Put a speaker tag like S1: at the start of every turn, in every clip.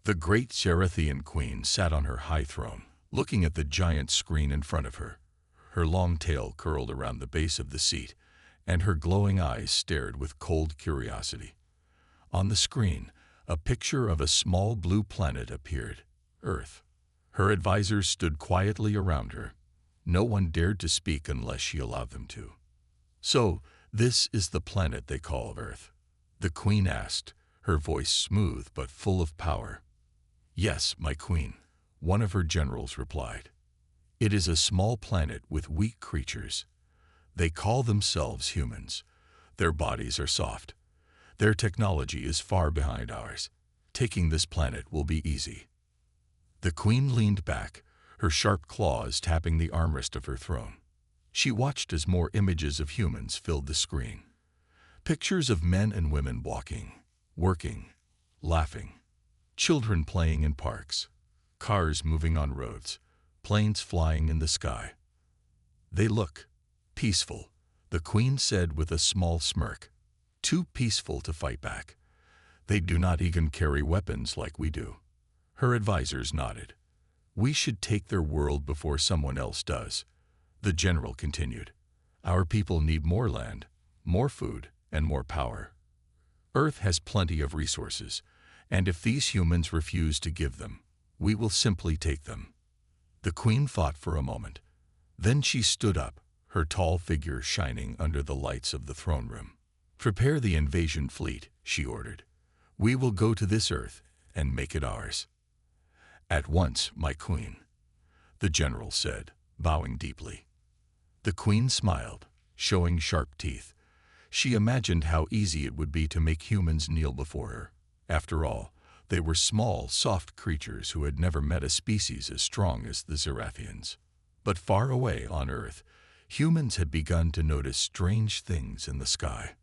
S1: The great Cerathian queen sat on her high throne, looking at the giant screen in front of her. Her long tail curled around the base of the seat, and her glowing eyes stared with cold curiosity. On the screen, a picture of a small blue planet appeared, Earth. Her advisors stood quietly around her. No one dared to speak unless she allowed them to. "So, this is the planet they call Earth?" the queen asked, her voice smooth but full of power. "Yes, my queen," one of her generals replied. "It is a small planet with weak creatures. They call themselves humans. Their bodies are soft. Their technology is far behind ours. Taking this planet will be easy." The queen leaned back, her sharp claws tapping the armrest of her throne. She watched as more images of humans filled the screen. Pictures of men and women walking, working, laughing. Children playing in parks, cars moving on roads, planes flying in the sky. "They look peaceful," the queen said with a small smirk. "Too peaceful to fight back. They do not even carry weapons like we do." Her advisors nodded. "We should take their world before someone else does," the general continued. "Our people need more land, more food, and more power. Earth has plenty of resources, and if these humans refuse to give them, we will simply take them." The queen thought for a moment. Then she stood up, her tall figure shining under the lights of the throne room. "Prepare the invasion fleet," she ordered. "We will go to this Earth and make it ours." "At once, my queen," the general said, bowing deeply. The queen smiled, showing sharp teeth. She imagined how easy it would be to make humans kneel before her. After all, they were small, soft creatures who had never met a species as strong as the Cerathians. But far away on Earth, humans had begun to notice strange things in the sky.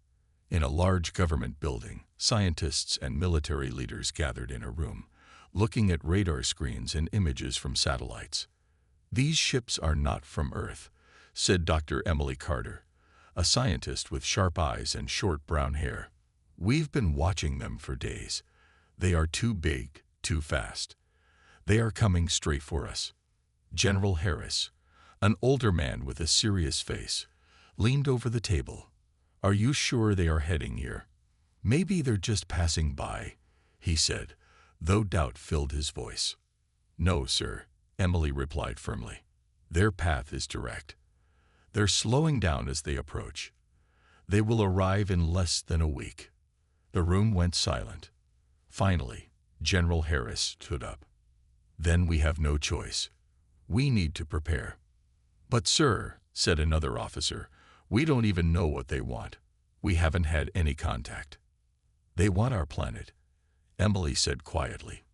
S1: In a large government building, scientists and military leaders gathered in a room, looking at radar screens and images from satellites. "These ships are not from Earth," said Dr. Emily Carter, a scientist with sharp eyes and short brown hair. "We've been watching them for days. They are too big, too fast. They are coming straight for us." General Harris, an older man with a serious face, leaned over the table. "Are you sure they are heading here?" "Maybe they're just passing by," he said, though doubt filled his voice. "No, sir," Emily replied firmly. "Their path is direct. They're slowing down as they approach. They will arrive in less than a week." The room went silent. Finally, General Harris stood up. "Then we have no choice. We need to prepare." "But sir," said another officer, "we don't even know what they want. We haven't had any contact." "They want our planet," Emily said quietly.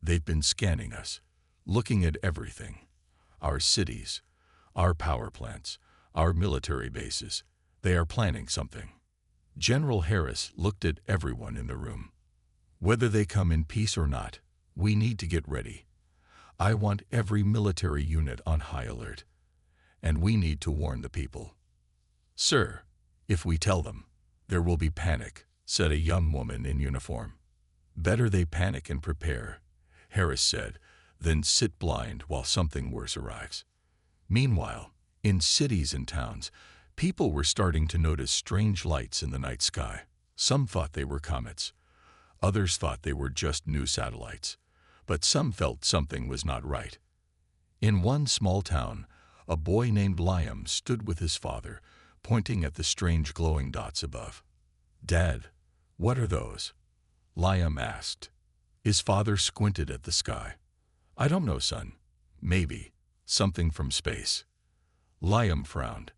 S1: "They've been scanning us, looking at everything. Our cities, our power plants, our military bases. They are planning something." General Harris looked at everyone in the room. "Whether they come in peace or not, we need to get ready. I want every military unit on high alert. And we need to warn the people." "Sir, if we tell them, there will be panic," said a young woman in uniform. "Better they panic and prepare," Harris said, "than sit blind while something worse arrives." Meanwhile, in cities and towns, people were starting to notice strange lights in the night sky. Some thought they were comets. Others thought they were just new satellites. But some felt something was not right. In one small town, a boy named Liam stood with his father, pointing at the strange glowing dots above. "Dad, what are those?" Liam asked. His father squinted at the sky. "I don't know, son. Maybe something from space." Liam frowned.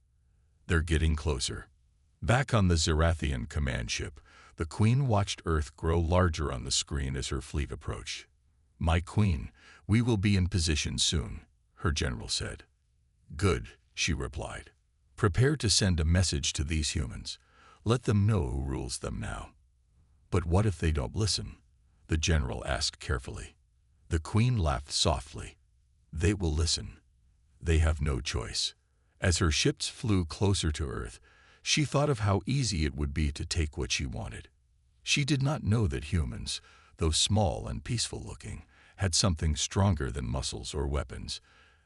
S1: "They're getting closer." Back on the Zerathian command ship, the Queen watched Earth grow larger on the screen as her fleet approached. "My Queen, we will be in position soon," her general said. "Good," she replied. "Prepare to send a message to these humans. Let them know who rules them now." "But what if they don't listen?" the general asked carefully. The Queen laughed softly. "They will listen. They have no choice." As her ships flew closer to Earth, she thought of how easy it would be to take what she wanted. She did not know that humans, though small and peaceful-looking, had something stronger than muscles or weapons.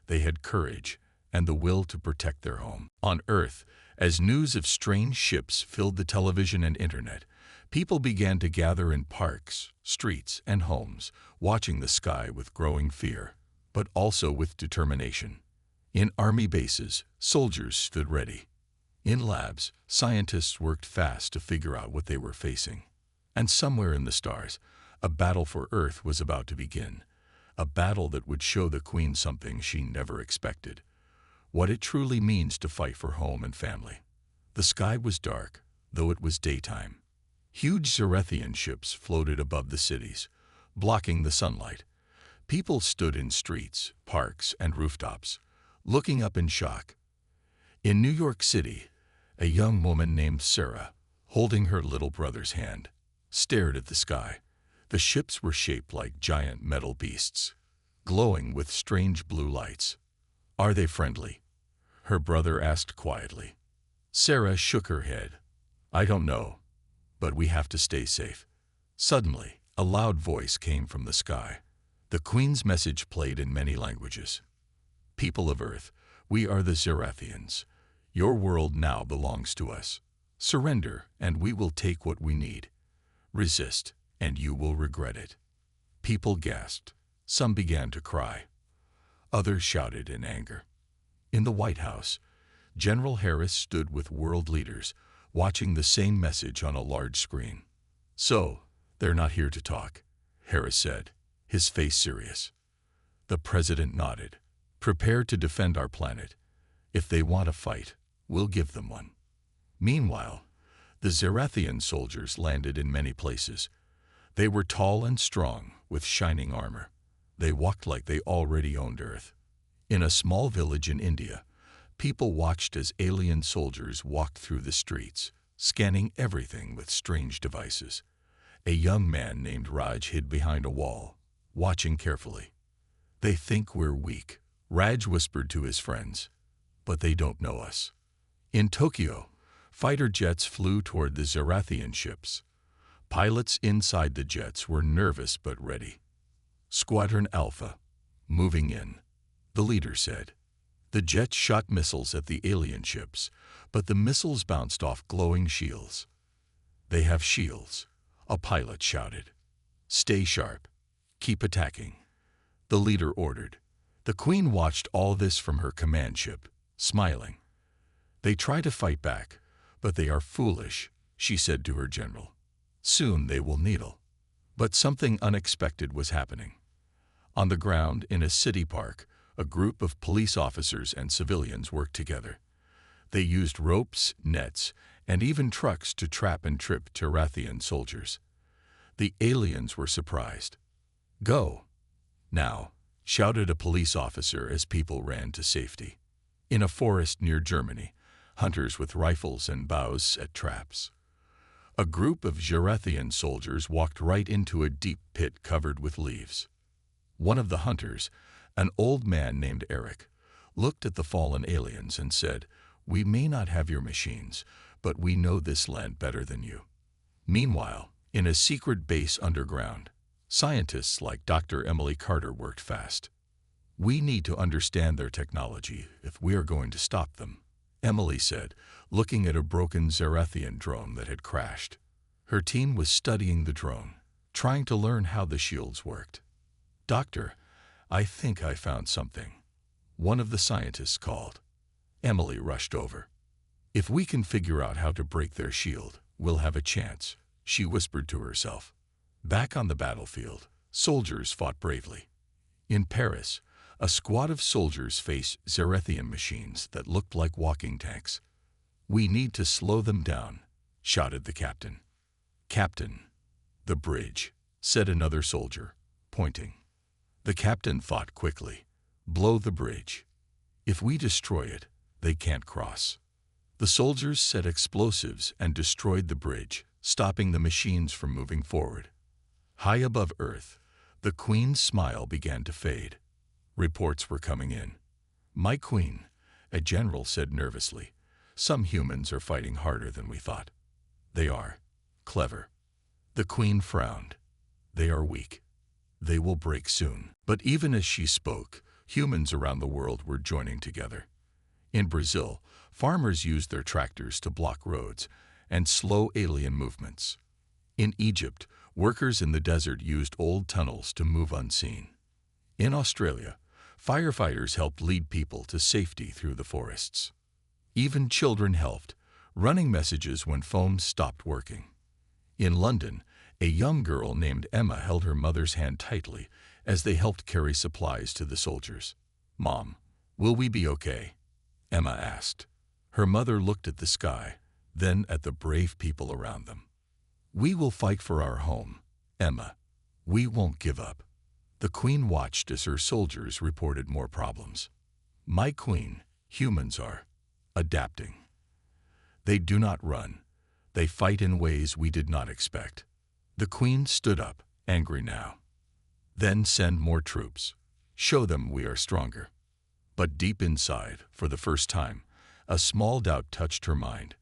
S1: They had courage and the will to protect their home. On Earth, as news of strange ships filled the television and internet, people began to gather in parks, streets, and homes, watching the sky with growing fear, but also with determination. In army bases, soldiers stood ready. In labs, scientists worked fast to figure out what they were facing. And somewhere in the stars, a battle for Earth was about to begin. A battle that would show the Queen something she never expected. What it truly means to fight for home and family. The sky was dark, though it was daytime. Huge Zerethian ships floated above the cities, blocking the sunlight. People stood in streets, parks, and rooftops, looking up in shock. In New York City, a young woman named Sarah, holding her little brother's hand, stared at the sky. The ships were shaped like giant metal beasts, glowing with strange blue lights. "Are they friendly?" her brother asked quietly. Sarah shook her head. "I don't know, but we have to stay safe." Suddenly, a loud voice came from the sky. The Queen's message played in many languages. "People of Earth, we are the Zerethians. Your world now belongs to us. Surrender, and we will take what we need. Resist, and you will regret it." People gasped. Some began to cry. Others shouted in anger. In the White House, General Harris stood with world leaders, watching the same message on a large screen. "So, they're not here to talk," Harris said, his face serious. The president nodded. "Prepare to defend our planet. If they want a fight, we'll give them one." Meanwhile, the Zerethian soldiers landed in many places. They were tall and strong, with shining armor. They walked like they already owned Earth. In a small village in India, people watched as alien soldiers walked through the streets, scanning everything with strange devices. A young man named Raj hid behind a wall, watching carefully. "They think we're weak," Raj whispered to his friends, "but they don't know us." In Tokyo, fighter jets flew toward the Zerethian ships. Pilots inside the jets were nervous but ready. "Squadron Alpha, moving in," the leader said. The jets shot missiles at the alien ships, but the missiles bounced off glowing shields. "They have shields," a pilot shouted. "Stay sharp. Keep attacking," the leader ordered. The Queen watched all this from her command ship, smiling. "They try to fight back, but they are foolish," she said to her general. "Soon they will kneel." But something unexpected was happening. On the ground in a city park, a group of police officers and civilians worked together. They used ropes, nets, and even trucks to trap and trip Zerethian soldiers. The aliens were surprised. "Go now," shouted a police officer as people ran to safety. In a forest near Germany, hunters with rifles and bows set traps. A group of Zerethian soldiers walked right into a deep pit covered with leaves. One of the hunters, an old man named Eric, looked at the fallen aliens and said, "We may not have your machines, but we know this land better than you." Meanwhile, in a secret base underground, scientists like Dr. Emily Carter worked fast. "We need to understand their technology if we are going to stop them," Emily said, looking at a broken Zerethian drone that had crashed. Her team was studying the drone, trying to learn how the shields worked. "Doctor, I think I found something," one of the scientists called. Emily rushed over. "If we can figure out how to break their shield, we'll have a chance," she whispered to herself. Back on the battlefield, soldiers fought bravely. In Paris, a squad of soldiers faced Zerethian machines that looked like walking tanks. "We need to slow them down," shouted the captain. "Captain, the bridge," said another soldier, pointing. The captain thought quickly. "Blow the bridge. If we destroy it, they can't cross." The soldiers set explosives and destroyed the bridge, stopping the machines from moving forward. High above Earth, the Queen's smile began to fade. Reports were coming in. "My Queen," a general said nervously, "some humans are fighting harder than we thought." "They are. Clever." The Queen frowned. They are weak. They will break soon. But even as she spoke, humans around the world were joining together. In Brazil, farmers used their tractors to block roads and slow alien movements. In Egypt, workers in the desert used old tunnels to move unseen. In Australia, firefighters helped lead people to safety through the forests. Even children helped, running messages when phones stopped working. In London, a young girl named Emma held her mother's hand tightly as they helped carry supplies to the soldiers. "Mom, will we be okay?" Emma asked. Her mother looked at the sky, then at the brave people around them. "We will fight for our home, Emma. We won't give up." The Queen watched as her soldiers reported more problems. "My Queen, humans are adapting. They do not run. They fight in ways we did not expect." The Queen stood up, angry now. "Then send more troops. Show them we are stronger." But deep inside, for the first time, a small doubt touched her mind.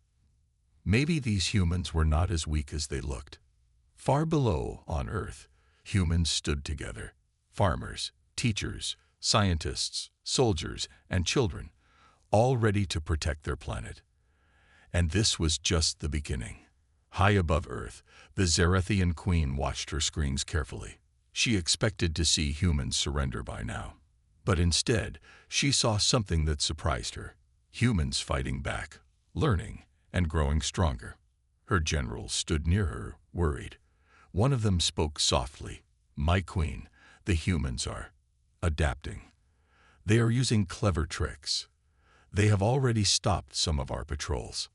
S1: Maybe these humans were not as weak as they looked. Far below, on Earth, humans stood together. Farmers, teachers, scientists, soldiers, and children, all ready to protect their planet. And this was just the beginning. High above Earth, the Zerathian Queen watched her screens carefully. She expected to see humans surrender by now. But instead, she saw something that surprised her. Humans fighting back, learning, and growing stronger. Her generals stood near her, worried. One of them spoke softly. "My Queen, the humans are adapting. They are using clever tricks. They have already stopped some of our patrols."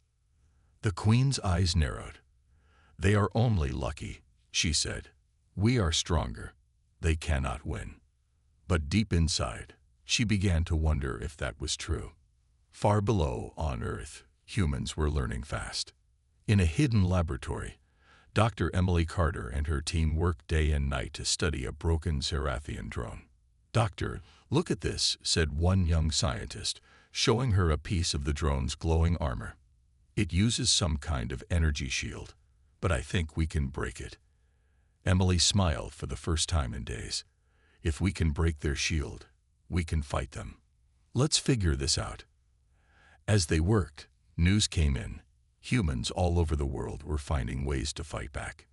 S1: The Queen's eyes narrowed. "They are only lucky," she said. "We are stronger. They cannot win." But deep inside, she began to wonder if that was true. Far below, on Earth, humans were learning fast. In a hidden laboratory, Dr. Emily Carter and her team worked day and night to study a broken Zerathian drone. "Doctor, look at this," said one young scientist, showing her a piece of the drone's glowing armor. "It uses some kind of energy shield, but I think we can break it." Emily smiled for the first time in days. "If we can break their shield, we can fight them. Let's figure this out." As they worked, news came in. Humans all over the world were finding ways to fight back.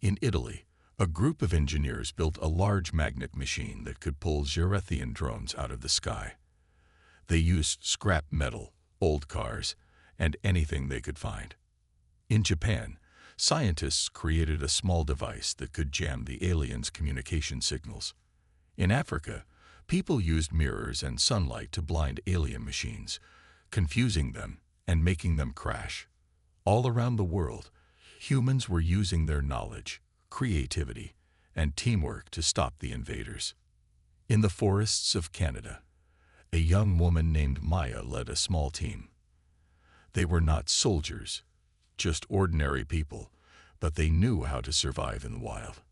S1: In Italy, a group of engineers built a large magnet machine that could pull Zerathian drones out of the sky. They used scrap metal, old cars, and anything they could find. In Japan, scientists created a small device that could jam the aliens' communication signals. In Africa, people used mirrors and sunlight to blind alien machines, confusing them and making them crash. All around the world, humans were using their knowledge, creativity, and teamwork to stop the invaders. In the forests of Canada, a young woman named Maya led a small team. They were not soldiers, just ordinary people, but they knew how to survive in the wild.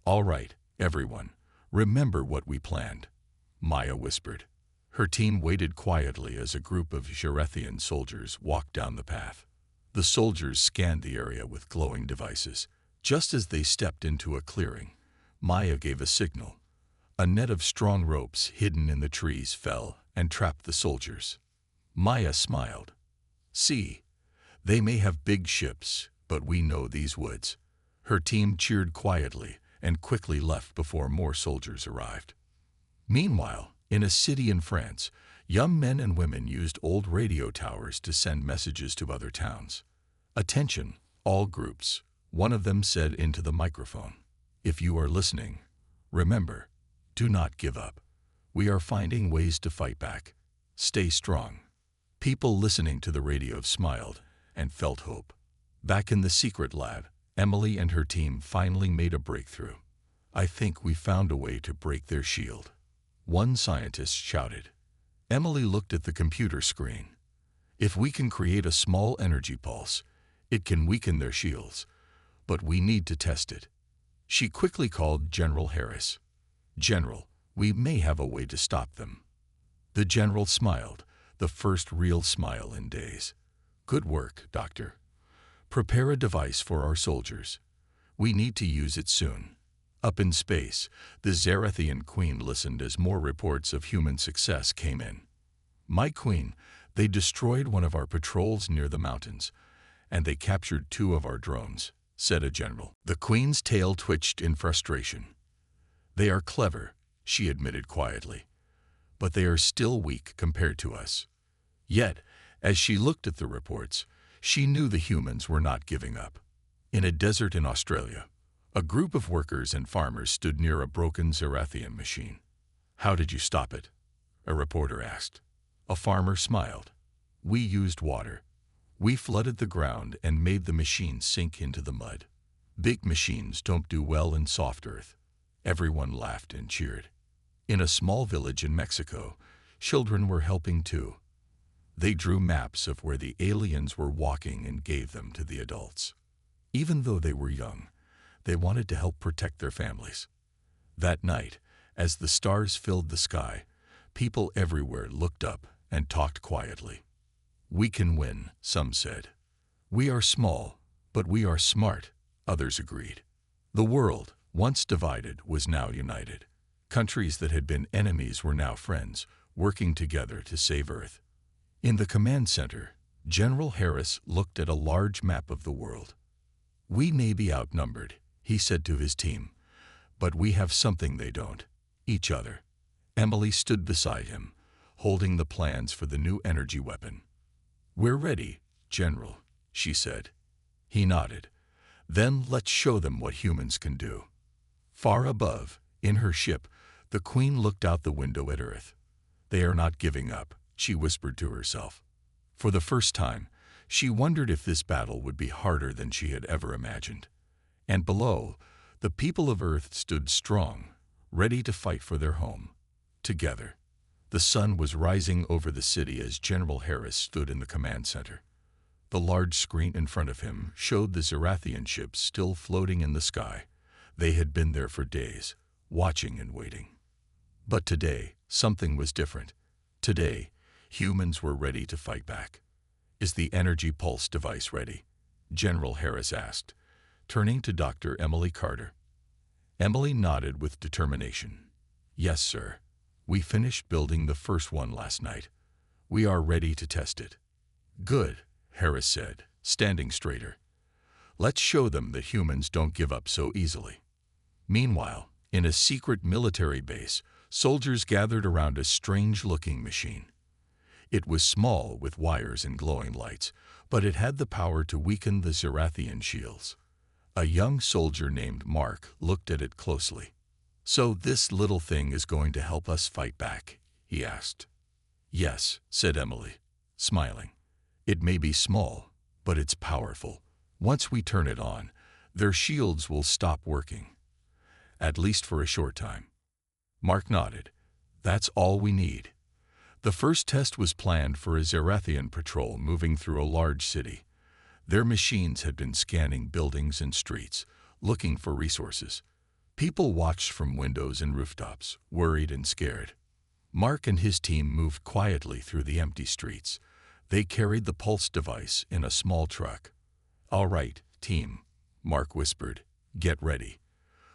S1: "All right, everyone, remember what we planned," Maya whispered. Her team waited quietly as a group of Zerathian soldiers walked down the path. The soldiers scanned the area with glowing devices. Just as they stepped into a clearing, Maya gave a signal. A net of strong ropes hidden in the trees fell and trapped the soldiers. Maya smiled. "See, they may have big ships, but we know these woods." Her team cheered quietly and quickly left before more soldiers arrived. Meanwhile, in a city in France, young men and women used old radio towers to send messages to other towns. "Attention, all groups," one of them said into the microphone. "If you are listening, remember, do not give up. We are finding ways to fight back. Stay strong." People listening to the radio smiled and felt hope. Back in the secret lab, Emily and her team finally made a breakthrough. "I think we found a way to break their shield," one scientist shouted. Emily looked at the computer screen. "If we can create a small energy pulse, it can weaken their shields, but we need to test it." She quickly called General Harris. "General, we may have a way to stop them." The general smiled, the first real smile in days. "Good work, Doctor. Prepare a device for our soldiers. We need to use it soon." Up in space, the Zarathian queen listened as more reports of human success came in. "My queen, they destroyed one of our patrols near the mountains, and they captured 2 of our drones," said a general. The queen's tail twitched in frustration. "They are clever," she admitted quietly, "but they are still weak compared to us." Yet, as she looked at the reports, she knew the humans were not giving up. In a desert in Australia, a group of workers and farmers stood near a broken Zarathian machine. "How did you stop it?" a reporter asked. A farmer smiled. "We used water. We flooded the ground and made the machine sink into the mud. Big machines don't do well in soft earth." Everyone laughed and cheered. In a small village in Mexico, children were helping too. They drew maps of where the aliens were walking and gave them to the adults. Even though they were young, they wanted to help protect their families. That night, as the stars filled the sky, people everywhere looked up and talked quietly. "We can win," some said. "We are small, but we are smart," others agreed. The world, once divided, was now united. Countries that had been enemies were now friends, working together to save Earth. In the command center, General Harris looked at a large map of the world. "We may be outnumbered," he said to his team, "but we have something they don't: each other." Emily stood beside him, holding the plans for the new energy weapon. "We're ready, General," she said. He nodded. "Then let's show them what humans can do." Far above, in her ship, the Queen looked out the window at Earth. "They are not giving up," she whispered to herself. For the first time, she wondered if this battle would be harder than she had ever imagined. And below, the people of Earth stood strong, ready to fight for their home. Together. The sun was rising over the city as General Harris stood in the command center. The large screen in front of him showed the Zarathian ships still floating in the sky. They had been there for days, watching and waiting. But today, something was different. Today, humans were ready to fight back. "Is the energy pulse device ready?" General Harris asked, turning to Dr. Emily Carter. Emily nodded with determination. "Yes, sir. We finished building the first one last night. We are ready to test it." "Good," Harris said, standing straighter. "Let's show them that humans don't give up so easily." Meanwhile, in a secret military base, soldiers gathered around a strange-looking machine. It was small, with wires and glowing lights, but it had the power to weaken the Zarathian shields. A young soldier named Mark looked at it closely. "So this little thing is going to help us fight back?" he asked. "Yes," said Emily, smiling. "It may be small, but it's powerful. Once we turn it on, their shields will stop working. At least for a short time." Mark nodded. "That's all we need." The first test was planned for a Zarathian patrol moving through a large city. Their machines had been scanning buildings and streets, looking for resources. People watched from windows and rooftops, worried and scared. Mark and his team moved quietly through the empty streets. They carried the pulse device in a small truck. "All right, team," Mark whispered. "Get ready.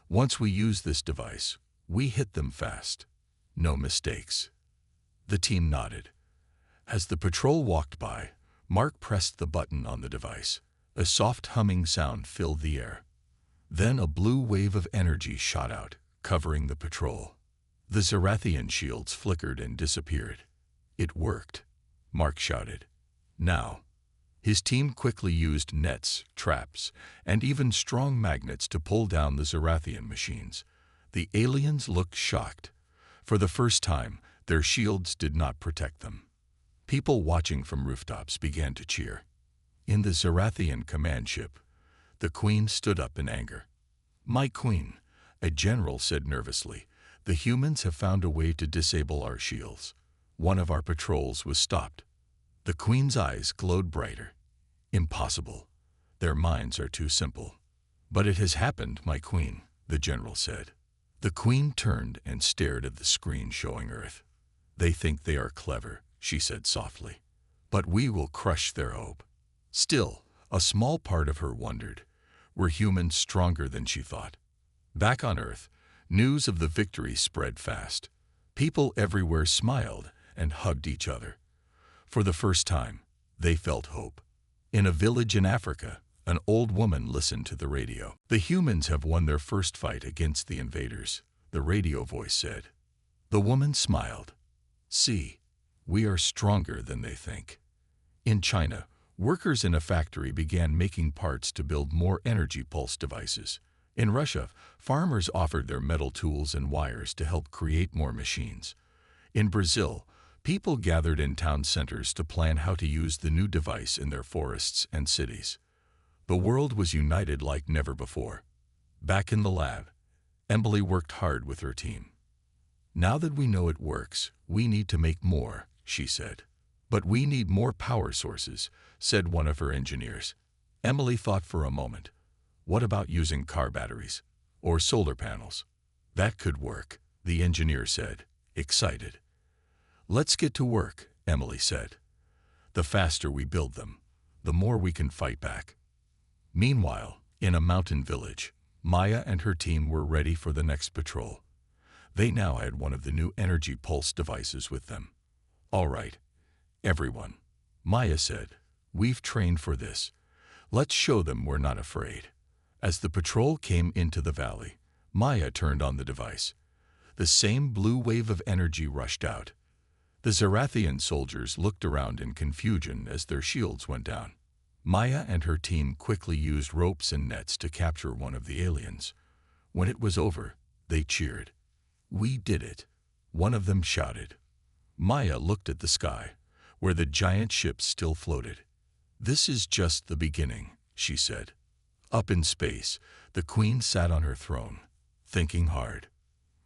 S1: Once we use this device, we hit them fast. No mistakes." The team nodded. As the patrol walked by, Mark pressed the button on the device. A soft humming sound filled the air. Then a blue wave of energy shot out, covering the patrol. The Zarathian shields flickered and disappeared. "It worked," Mark shouted. "Now." His team quickly used nets, traps, and even strong magnets to pull down the Zarathian machines. The aliens looked shocked. For the first time, their shields did not protect them. People watching from rooftops began to cheer. In the Zarathian command ship, the Queen stood up in anger. "My Queen," a general said nervously, "the humans have found a way to disable our shields. One of our patrols was stopped." The Queen's eyes glowed brighter. "Impossible. Their minds are too simple." "But it has happened, my Queen," the general said. The Queen turned and stared at the screen showing Earth. "They think they are clever," she said softly. "But we will crush their hope." Still, a small part of her wondered. Were humans stronger than she thought? Back on Earth, news of the victory spread fast. People everywhere smiled and hugged each other. For the first time, they felt hope. In a village in Africa, an old woman listened to the radio. "The humans have won their first fight against the invaders," the radio voice said. The woman smiled. "See, we are stronger than they think." In China, workers in a factory began making parts to build more energy pulse devices. In Russia, farmers offered their metal tools and wires to help create more machines. In Brazil, people gathered in town centers to plan how to use the new device in their forests and cities. The world was united like never before. Back in the lab, Emily worked hard with her team. "Now that we know it works, we need to make more," she said. "But we need more power sources," said one of her engineers. Emily thought for a moment. "What about using car batteries? Or solar panels?" "That could work," the engineer said, excited. "Let's get to work," Emily said. "The faster we build them, the more we can fight back." Meanwhile, in a mountain village, Maya and her team were ready for the next patrol. They now had one of the new energy pulse devices with them. "All right, everyone," Maya said, "we've trained for this. Let's show them we're not afraid." As the patrol came into the valley, Maya turned on the device. The same blue wave of energy rushed out. The Zarathian soldiers looked around in confusion as their shields went down. Maya and her team quickly used ropes and nets to capture one of the aliens. When it was over, they cheered. "We did it," one of them shouted. Maya looked at the sky, where the giant ship still floated. "This is just the beginning," she said. Up in space, the Queen sat on her throne, thinking hard.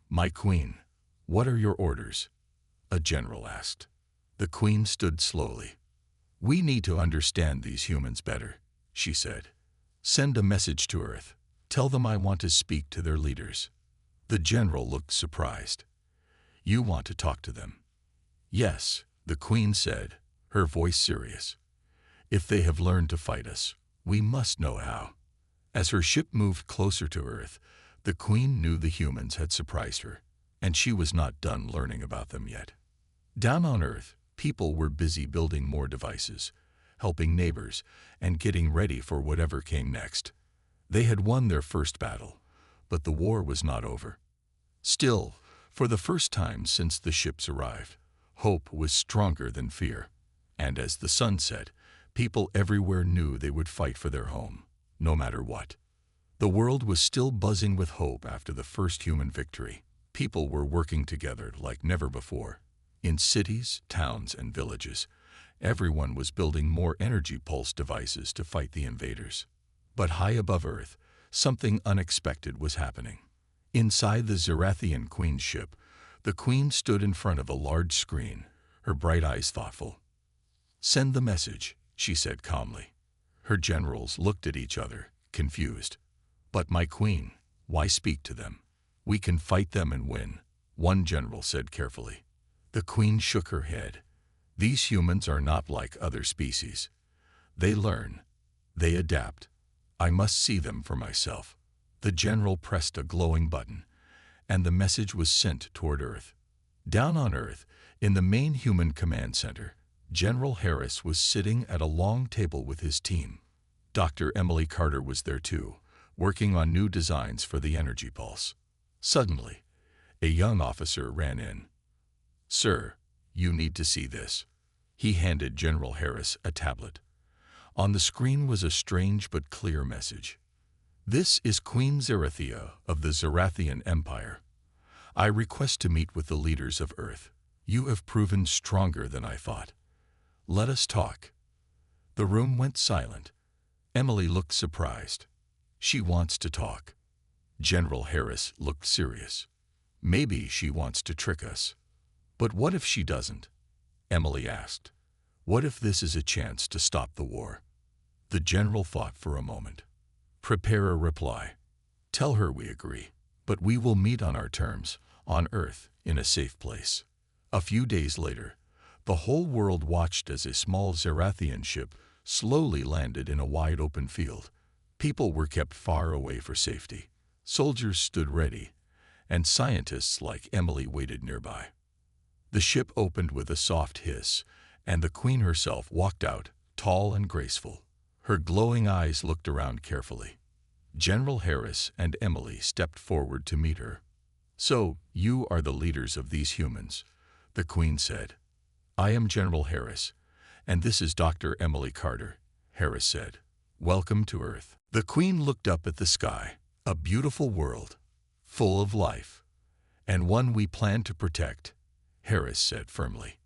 S1: "My Queen, what are your orders?" a general asked. The Queen stood slowly. "We need to understand these humans better," she said. "Send a message to Earth. Tell them I want to speak to their leaders." The general looked surprised. "You want to talk to them?" "Yes," the Queen said, her voice serious. "If they have learned to fight us, we must know how." As her ship moved closer to Earth, the Queen knew the humans had surprised her, and she was not done learning about them yet. Down on Earth, people were busy building more devices, helping neighbors, and getting ready for whatever came next. They had won their first battle, but the war was not over. Still, for the first time since the ships arrived, hope was stronger than fear. And as the sun set, people everywhere knew they would fight for their home, no matter what. The world was still buzzing with hope after the first human victory. People were working together like never before. In cities, towns, and villages, everyone was building more energy pulse devices to fight the invaders. But high above Earth, something unexpected was happening. Inside the Zarathian Queen's ship, the Queen stood in front of a large screen, her bright eyes thoughtful. "Send the message," she said calmly. Her generals looked at each other, confused. "But my Queen, why speak to them? We can fight them and win," one general said carefully. The Queen shook her head. "These humans are not like other species. They learn. They adapt. I must see them for myself." The general pressed a glowing button, and the message was sent toward Earth. Down on Earth, in the main human command center, General Harris was sitting at a long table with his team. Dr. Emily Carter was there too, working on new designs for the energy pulse. Suddenly, a young officer ran in. "Sir, you need to see this." He handed General Harris a tablet. On the screen was a strange but clear message. "This is Queen Zarathia of the Zarathian Empire. I request to meet with the leaders of Earth. You have proven stronger than I thought. Let us talk." The room went silent. Emily looked surprised. "She wants to talk." General Harris looked serious. "Maybe she wants to trick us." "But what if she doesn't?" Emily asked. "What if this is a chance to stop the war?" The general thought for a moment. "Prepare a reply. Tell her we agree, but we will meet on our terms, on Earth, in a safe place." A few days later, the whole world watched as a small Zarathian ship slowly landed in a wide open field. People were kept far away for safety. Soldiers stood ready, and scientists like Emily waited nearby. The ship opened with a soft hiss, and the Queen herself walked out, tall and graceful. Her glowing eyes looked around carefully. General Harris and Emily stepped forward to meet her. "So, you are the leaders of these humans," the Queen said. "I am General Harris, and this is Dr. Emily Carter," Harris said. "Welcome to Earth." The Queen looked up at the sky, a beautiful world, full of life, and one we plan to protect, Harris said firmly.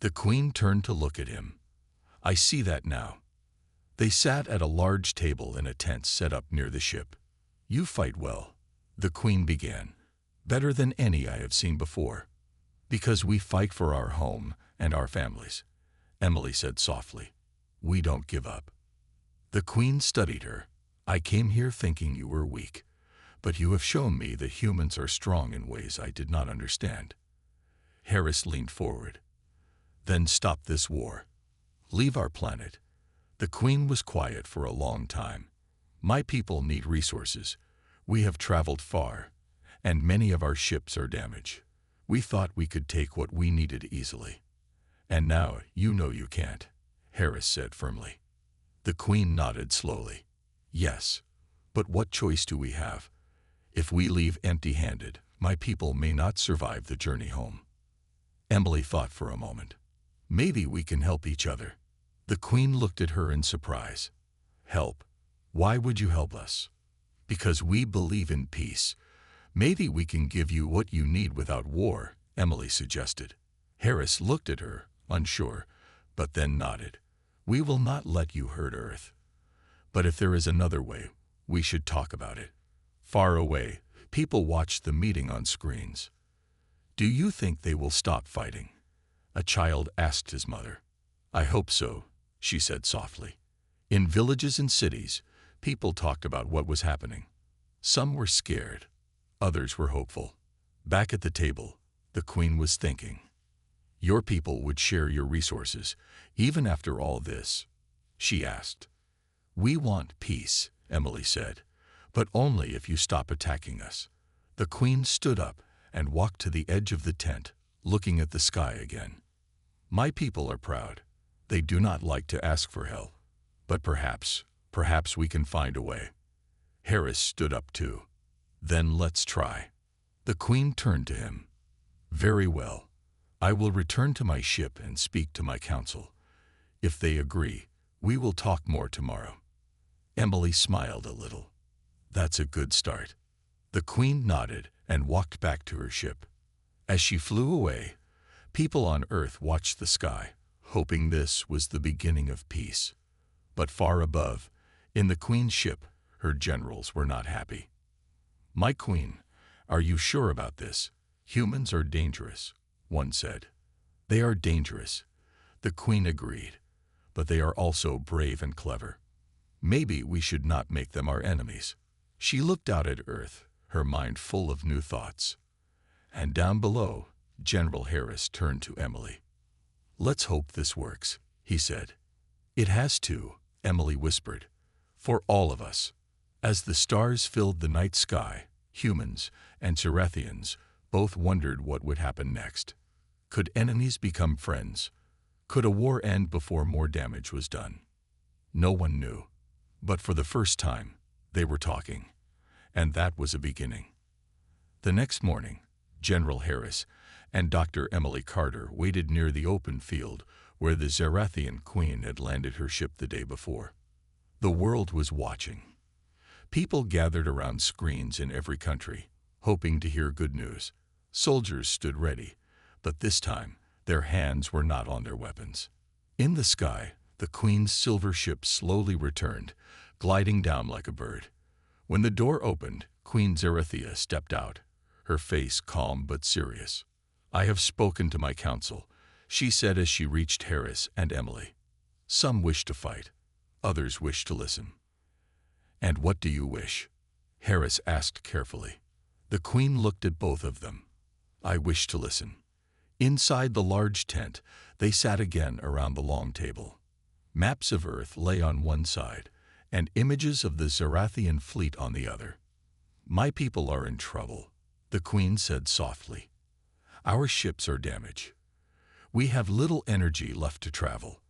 S1: The Queen turned to look at him. "I see that now." They sat at a large table in a tent set up near the ship. "You fight well," the Queen began. "Better than any I have seen before." "Because we fight for our home and our families," Emily said softly. "We don't give up." The Queen studied her. "I came here thinking you were weak, but you have shown me that humans are strong in ways I did not understand." Harris leaned forward. "Then stop this war. Leave our planet." The Queen was quiet for a long time. "My people need resources. We have traveled far, and many of our ships are damaged. We thought we could take what we needed easily. And now you know you can't," Harris said firmly. The Queen nodded slowly. "Yes, but what choice do we have? If we leave empty-handed, my people may not survive the journey home." Emily thought for a moment. "Maybe we can help each other." The Queen looked at her in surprise. "Help? Why would you help us?" "Because we believe in peace. Maybe we can give you what you need without war," Emily suggested. Harris looked at her, unsure, but then nodded. "We will not let you hurt Earth. But if there is another way, we should talk about it." Far away, people watched the meeting on screens. "Do you think they will stop fighting?" a child asked his mother. "I hope so," she said softly. In villages and cities, people talked about what was happening. Some were scared, others were hopeful. Back at the table, the Queen was thinking. "Your people would share your resources, even after all this?" she asked. "We want peace," Emily said, "but only if you stop attacking us." The Queen stood up and walked to the edge of the tent, looking at the sky again. "My people are proud. They do not like to ask for help. But perhaps we can find a way." Harris stood up too. "Then let's try." The Queen turned to him. "Very well. I will return to my ship and speak to my council. If they agree, we will talk more tomorrow." Emily smiled a little. "That's a good start." The Queen nodded and walked back to her ship. As she flew away, people on Earth watched the sky, hoping this was the beginning of peace. But far above, in the Queen's ship, her generals were not happy. "My Queen, are you sure about this? Humans are dangerous," one said. "They are dangerous," the Queen agreed, "but they are also brave and clever. Maybe we should not make them our enemies." She looked out at Earth, her mind full of new thoughts. And down below, General Harris turned to Emily. "Let's hope this works," he said. "It has to," Emily whispered, "for all of us." As the stars filled the night sky, humans and Cerathians both wondered what would happen next. Could enemies become friends? Could a war end before more damage was done? No one knew. But for the first time, they were talking. And that was a beginning. The next morning, General Harris and Dr. Emily Carter waited near the open field where the Zerathian Queen had landed her ship the day before. The world was watching. People gathered around screens in every country, hoping to hear good news. Soldiers stood ready, but this time their hands were not on their weapons. In the sky, the Queen's silver ship slowly returned, gliding down like a bird. When the door opened, Queen Zerathia stepped out, her face calm but serious. "I have spoken to my council," she said as she reached Harris and Emily. "Some wish to fight, others wish to listen." "And what do you wish?" Harris asked carefully. The Queen looked at both of them. "I wish to listen." Inside the large tent, they sat again around the long table. Maps of Earth lay on one side, and images of the Zerathian fleet on the other. My people are in trouble, the Queen said softly. Our ships are damaged. We have little energy left to travel.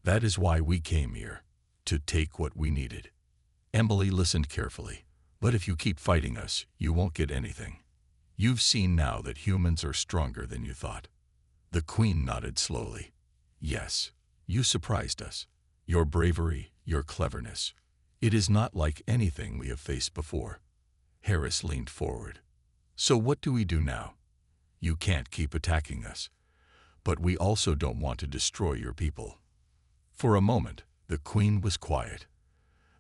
S1: That is why we came here, to take what we needed. Emily listened carefully. But if you keep fighting us, you won't get anything. You've seen now that humans are stronger than you thought. The Queen nodded slowly. Yes, you surprised us. Your bravery, your cleverness. It is not like anything we have faced before. Harris leaned forward. So what do we do now? You can't keep attacking us. But we also don't want to destroy your people. For a moment, the Queen was quiet.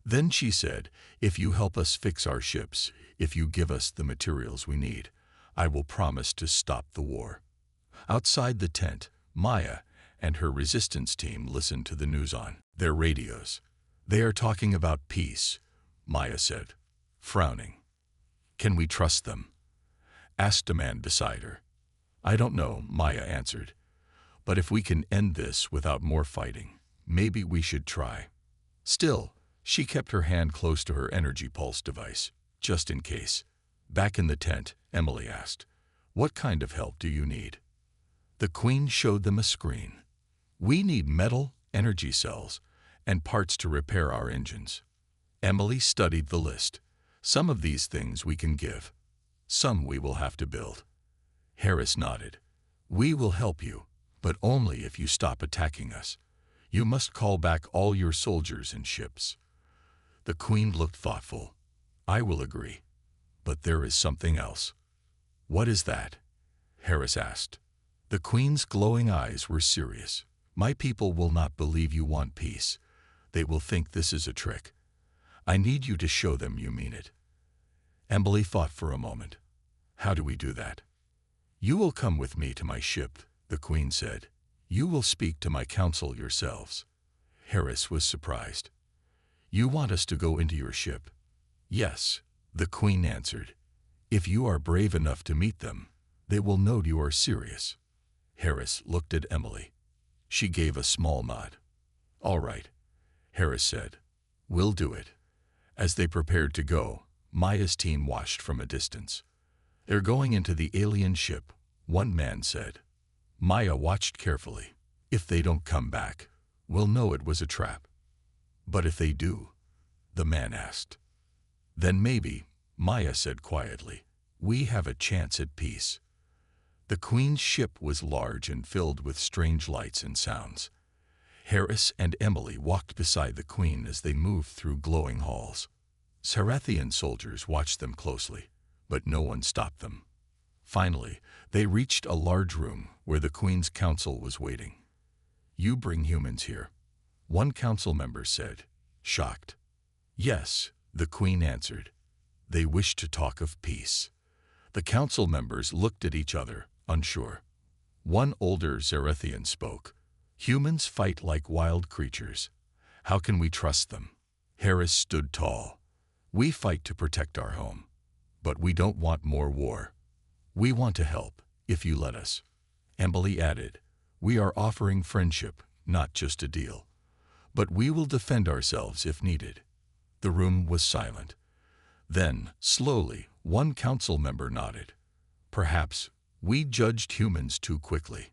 S1: Then she said, if you help us fix our ships, if you give us the materials we need, I will promise to stop the war. Outside the tent, Maya and her resistance team listened to the news on their radios. They are talking about peace, Maya said, frowning. Can we trust them? Asked a man beside her. I don't know, Maya answered. But if we can end this without more fighting, maybe we should try. Still, she kept her hand close to her energy pulse device, just in case. Back in the tent, Emily asked, what kind of help do you need? The Queen showed them a screen. We need metal, energy cells, and parts to repair our engines. Emily studied the list. Some of these things we can give. Some we will have to build. Harris nodded. We will help you, but only if you stop attacking us. You must call back all your soldiers and ships. The Queen looked thoughtful. I will agree. But there is something else. What is that? Harris asked. The Queen's glowing eyes were serious. My people will not believe you want peace. They will think this is a trick. I need you to show them you mean it. Emily thought for a moment. How do we do that? You will come with me to my ship, the Queen said. You will speak to my council yourselves. Harris was surprised. You want us to go into your ship? Yes, the Queen answered. If you are brave enough to meet them, they will know you are serious. Harris looked at Emily. She gave a small nod. All right, Harris said. We'll do it. As they prepared to go, Maya's team watched from a distance. They're going into the alien ship, one man said. Maya watched carefully. If they don't come back, we'll know it was a trap. But if they do, the man asked. Then maybe, Maya said quietly, we have a chance at peace. The Queen's ship was large and filled with strange lights and sounds. Harris and Emily walked beside the Queen as they moved through glowing halls. Sarathian soldiers watched them closely, but no one stopped them. Finally, they reached a large room where the Queen's council was waiting. You bring humans here, one council member said, shocked. Yes, the Queen answered. They wish to talk of peace. The council members looked at each other, unsure. One older Zarethian spoke. Humans fight like wild creatures. How can we trust them? Harris stood tall. We fight to protect our home. But we don't want more war. We want to help, if you let us. Emily added, we are offering friendship, not just a deal. But we will defend ourselves if needed. The room was silent. Then, slowly, one council member nodded. Perhaps we judged humans too quickly.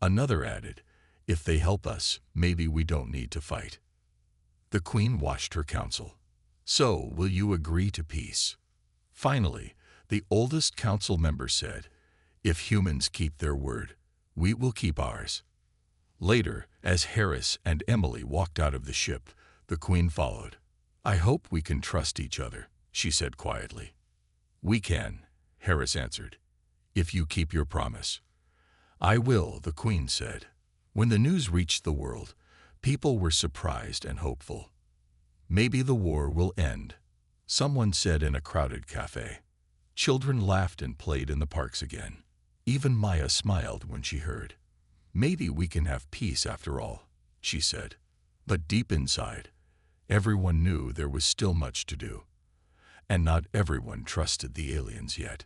S1: Another added, if they help us, maybe we don't need to fight. The Queen watched her council. So, will you agree to peace? Finally, the oldest council member said, if humans keep their word, we will keep ours. Later, as Harris and Emily walked out of the ship, the Queen followed. I hope we can trust each other, she said quietly. We can, Harris answered, if you keep your promise. I will, the Queen said. When the news reached the world, people were surprised and hopeful. Maybe the war will end, someone said in a crowded cafe. Children laughed and played in the parks again. Even Maya smiled when she heard. Maybe we can have peace after all, she said. But deep inside, everyone knew there was still much to do. And not everyone trusted the aliens yet.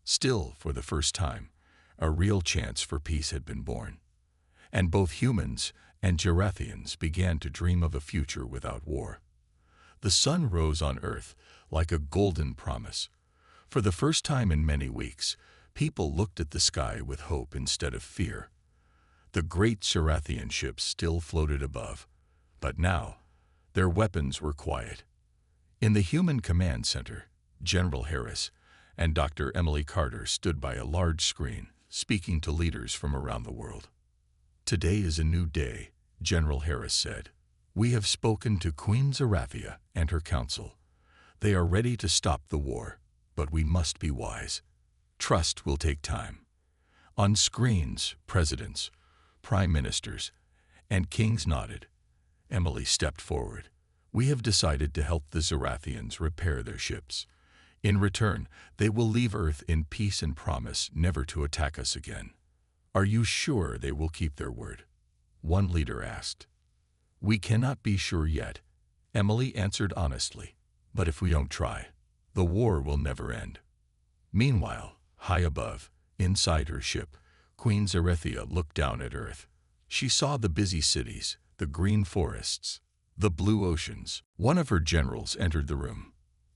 S1: Still, for the first time, a real chance for peace had been born. And both humans and Gerathians began to dream of a future without war. The sun rose on Earth like a golden promise, For the first time in many weeks, people looked at the sky with hope instead of fear. The great Sarathian ships still floated above, but now their weapons were quiet. In the Human Command Center, General Harris and Dr. Emily Carter stood by a large screen, speaking to leaders from around the world. "Today is a new day," General Harris said. "We have spoken to Queen Zerathia and her council. They are ready to stop the war, but we must be wise. Trust will take time." On screens, presidents, prime ministers, and kings nodded. Emily stepped forward. "We have decided to help the Zerathians repair their ships. In return, they will leave Earth in peace and promise never to attack us again." "Are you sure they will keep their word?" one leader asked. "We cannot be sure yet," Emily answered honestly. "But if we don't try, the war will never end." Meanwhile, high above, inside her ship, Queen Zerathia looked down at Earth. She saw the busy cities, the green forests, the blue oceans. One of her generals entered the room.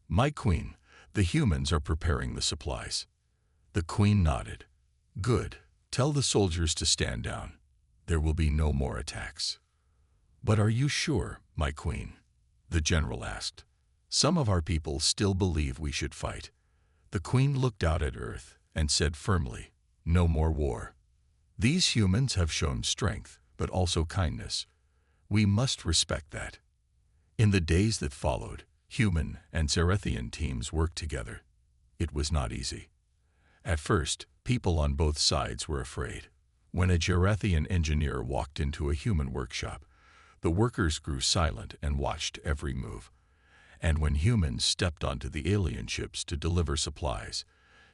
S1: "My queen, the humans are preparing the supplies." The queen nodded. "Good. Tell the soldiers to stand down. There will be no more attacks." "But are you sure, my queen?" the general asked. "Some of our people still believe we should fight." The queen looked out at Earth and said firmly, "No more war. These humans have shown strength, but also kindness. We must respect that." In the days that followed, human and Zerathian teams worked together. It was not easy. At first, people on both sides were afraid. When a Zerathian engineer walked into a human workshop, the workers grew silent and watched every move. And when humans stepped onto the alien ships to deliver supplies,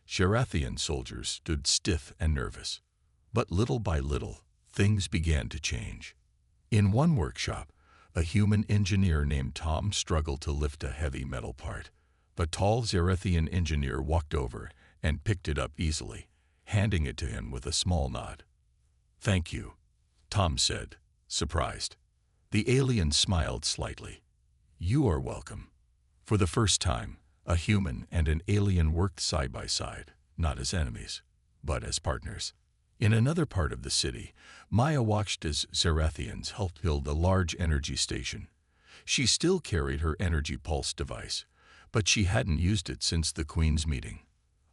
S1: Zerathian soldiers stood stiff and nervous. But little by little, things began to change. In one workshop, a human engineer named Tom struggled to lift a heavy metal part. A tall Zerathian engineer walked over and picked it up easily, handing it to him with a small nod. "Thank you," Tom said, surprised. The alien smiled slightly. "You are welcome." For the first time, a human and an alien worked side by side, not as enemies, but as partners. In another part of the city, Maya watched as Zerathians helped build a large energy station. She still carried her energy pulse device, but she hadn't used it since the Queen's meeting.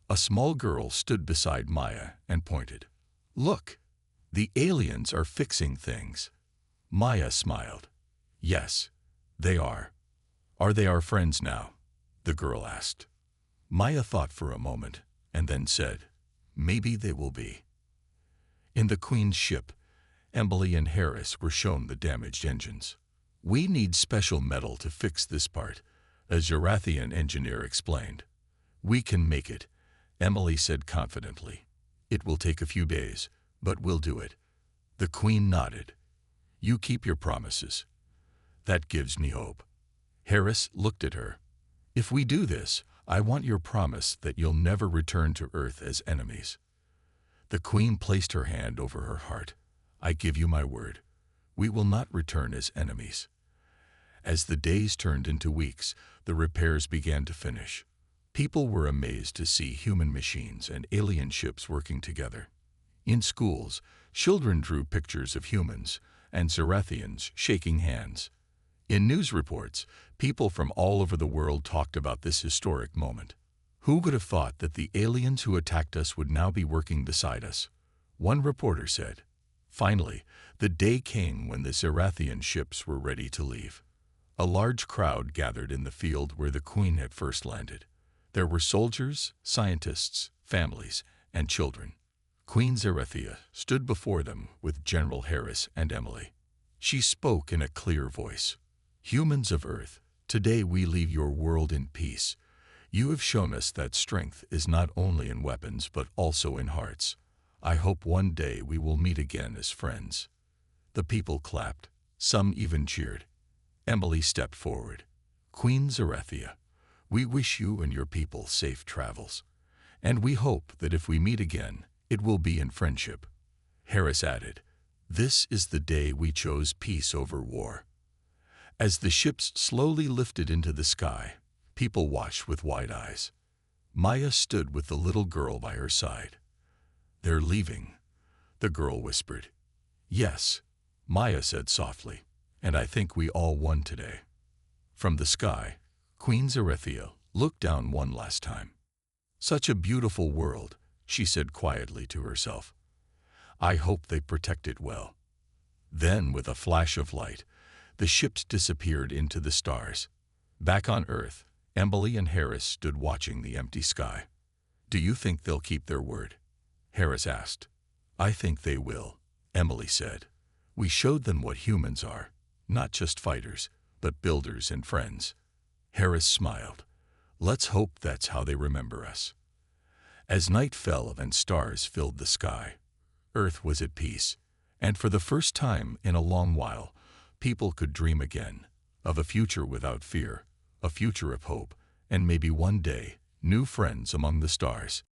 S1: A small girl stood beside Maya and pointed. "Look, the aliens are fixing things." Maya smiled. "Yes, they are." "Are they our friends now?" the girl asked. Maya thought for a moment and then said, "Maybe they will be." In the Queen's ship, Emily and Harris were shown the damaged engines. "We need special metal to fix this part," a Zerathian engineer explained. "We can make it," Emily said confidently. "It will take a few days, but we'll do it." The Queen nodded. "You keep your promises." "That gives me hope." Harris looked at her. "If we do this, I want your promise that you'll never return to Earth as enemies." The Queen placed her hand over her heart. "I give you my word. We will not return as enemies." As the days turned into weeks, the repairs began to finish. People were amazed to see human machines and alien ships working together. In schools, children drew pictures of humans and Zerathians shaking hands. In news reports, people from all over the world talked about this historic moment. "Who would have thought that the aliens who attacked us would now be working beside us?" one reporter said. Finally, the day came when the Zerathian ships were ready to leave. A large crowd gathered in the field where the Queen had first landed. There were soldiers, scientists, families, and children. Queen Zerathia stood before them with General Harris and Emily. She spoke in a clear voice. "Humans of Earth, today we leave your world in peace. You have shown us that strength is not only in weapons but also in hearts. I hope one day we will meet again as friends." The people clapped. Some even cheered. Emily stepped forward. "Queen Zerathia, we wish you and your people safe travels. And we hope that if we meet again, it will be in friendship." Harris added, "This is the day we chose peace over war." As the ships slowly lifted into the sky, people watched with wide eyes. Maya stood with the little girl by her side. "They're leaving," the girl whispered. "Yes," Maya said softly, "and I think we all won today." From the sky, Queen Zarethia looked down one last time. "Such a beautiful world," she said quietly to herself. "I hope they protect it well." Then, with a flash of light, the ships disappeared into the stars. Back on Earth, Emily and Harris stood watching the empty sky. "Do you think they'll keep their word?" Harris asked. "I think they will," Emily said. "We showed them what humans are, not just fighters, but builders and friends." Harris smiled. "Let's hope that's how they remember us." As night fell and stars filled the sky, Earth was at peace, and for the first time in a long while, people could dream again of a future without fear, a future of hope, and maybe one day, new friends among the stars.